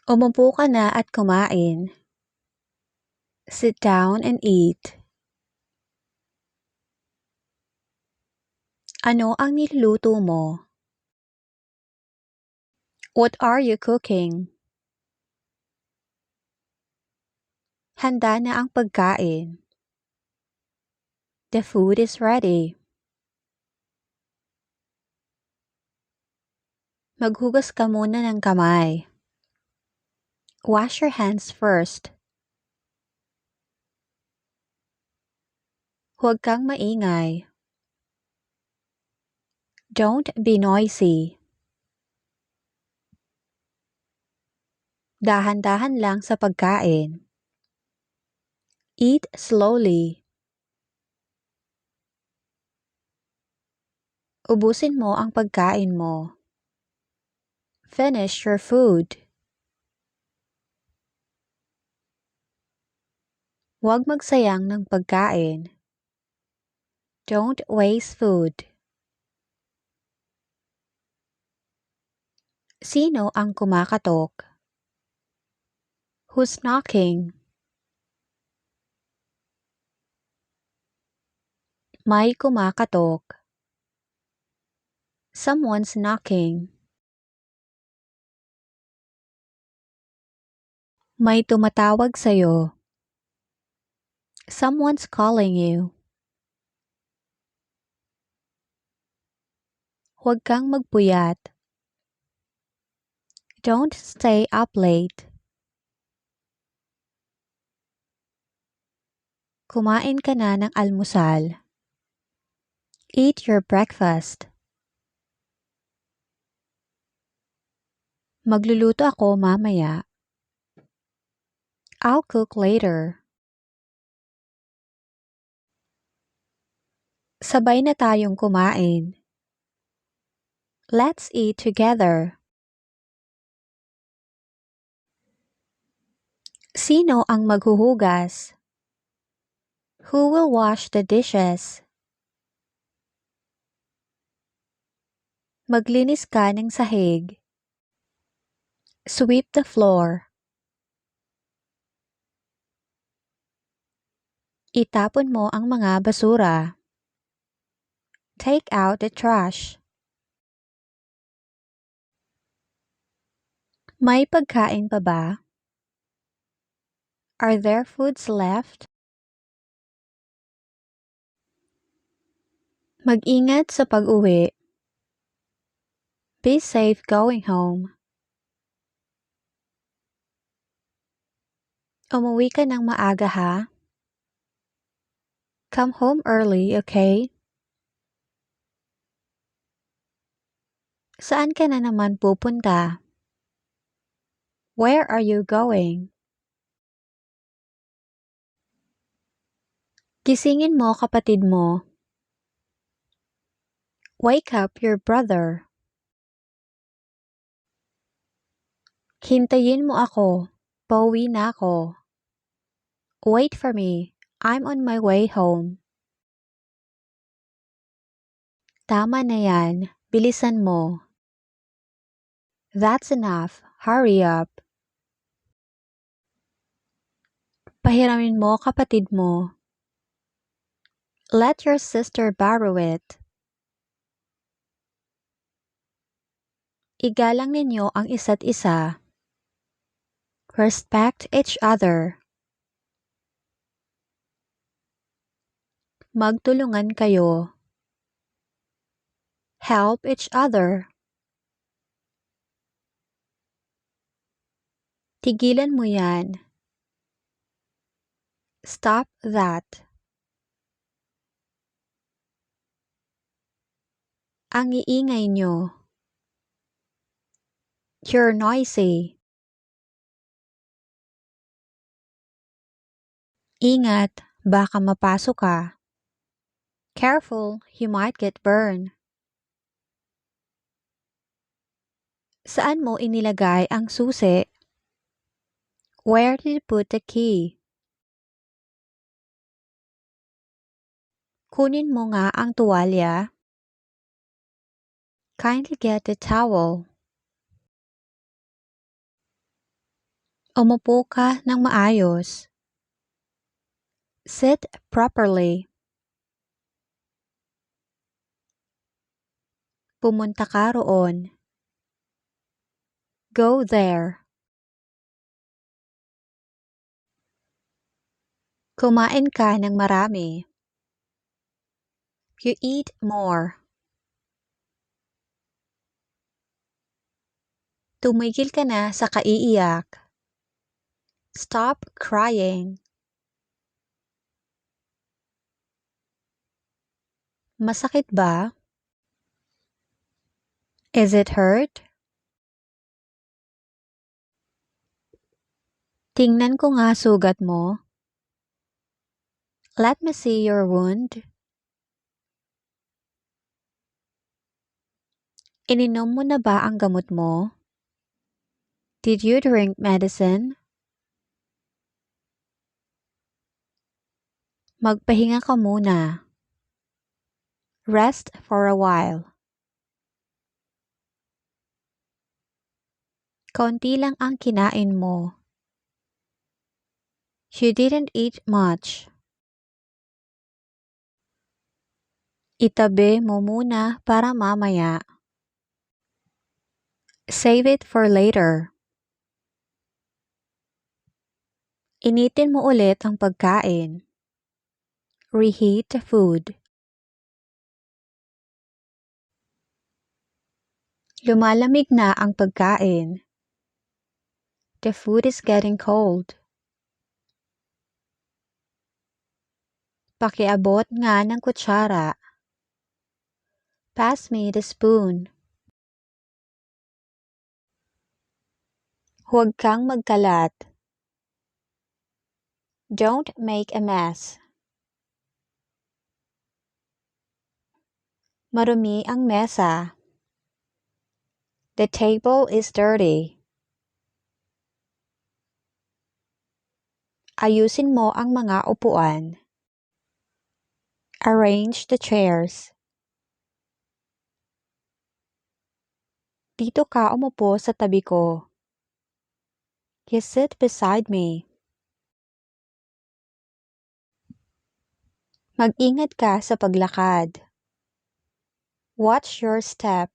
Umupo ka na at kumain. Sit down and eat. Ano ang niluluto mo? What are you cooking? Handa na ang pagkain. The food is ready. Maghugas ka muna ng kamay. Wash your hands first. Huwag kang maingay. Don't be noisy. Dahan-dahan lang sa pagkain. Eat slowly. Ubusin mo ang pagkain mo. Finish your food. Huwag magsayang ng pagkain. Don't waste food. Sino ang kumakatok? Who's knocking? May kumakatok. Someone's knocking. May tumatawag sa'yo. Someone's calling you. Huwag kang magpuyat. Don't stay up late. Kumain ka na ng almusal. Eat your breakfast. Magluluto ako mamaya. I'll cook later. Sabay na tayong kumain. Let's eat together. Sino ang maghuhugas? Who will wash the dishes? Maglinis ka ng sahig. Sweep the floor. Itapon mo ang mga basura. Take out the trash. May pagkain pa ba? Are there foods left? Mag-ingat sa pag-uwi. Be safe going home. Umuwi ka ng maaga ha? Come home early, okay? Saan ka na naman pupunta? Where are you going? Gisingin mo kapatid mo. Wake up your brother. Hintayin mo ako. Pauwi na ako. Wait for me. I'm on my way home. Tama na yan. Bilisan mo. That's enough. Hurry up. Pahiramin mo kapatid mo. Let your sister borrow it. Igalang ninyo ang isa't isa. Respect each other. Magtulungan kayo. Help each other. Tigilan mo yan. Stop that. Ang iingay nyo. You're noisy. Ingat, baka mapasok ka. Careful, you might get burned. Saan mo inilagay ang susi? Where did you put the key? Kunin mo nga ang tuwalya. Kindly get the towel. Umupo ka ng maayos. Sit properly. Pumunta ka roon. Go there. Kumain ka ng marami. You eat more. Tumigil ka na sa kaiiyak. Stop crying. Masakit ba? Is it hurt? Tingnan ko nga sugat mo. Let me see your wound. Ininom mo na ba ang gamot mo? Did you drink medicine? Magpahinga ka muna. Rest for a while. Konti lang ang kinain mo. You didn't eat much. Itabi mo muna para mamaya. Save it for later. Initin mo ulit ang pagkain. Reheat the food. Lumalamig na ang pagkain. The food is getting cold. Pakiabot nga ng kutsara. Pass me the spoon. Huwag kang magkalat. Don't make a mess. Marumi ang mesa. The table is dirty. Ayusin mo ang mga upuan. Arrange the chairs. Dito ka umupo sa tabi ko. You sit beside me. Mag-ingat ka sa paglakad. Watch your step.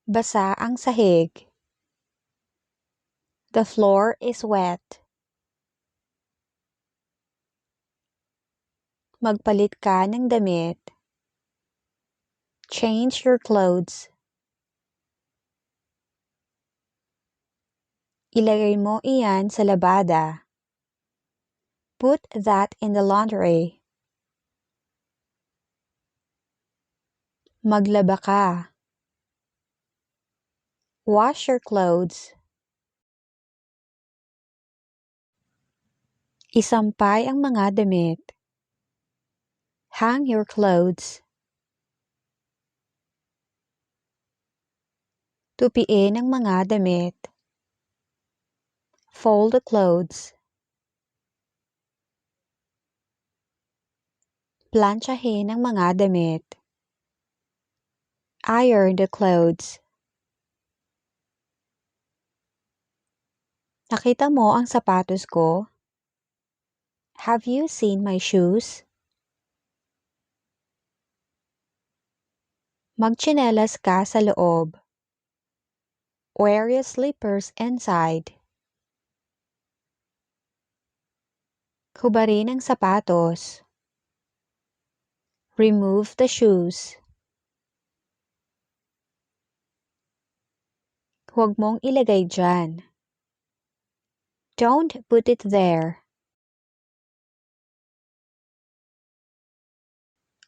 Basa ang sahig. The floor is wet. Magpalit ka ng damit. Change your clothes. Ilagay mo iyan sa labada. Put that in the laundry. Maglaba ka. Wash your clothes. Isampay ang mga damit. Hang your clothes. Tupiin ang mga damit. Fold the clothes. Plantsahin ang mga damit. Iron the clothes. Nakita mo ang sapatos ko? Have you seen my shoes? Magtsinelas ka sa loob. Wear your slippers inside. Hubarin ang sapatos. Remove the shoes. Huwag mong ilagay dyan. Don't put it there.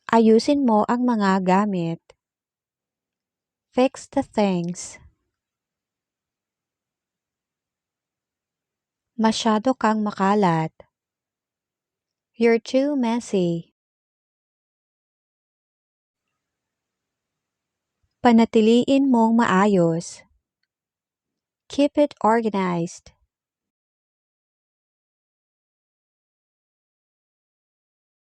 Ayusin mo ang mga gamit. Fix the things. Masyado kang makalat. You're too messy. Panatiliin mong maayos. Keep it organized.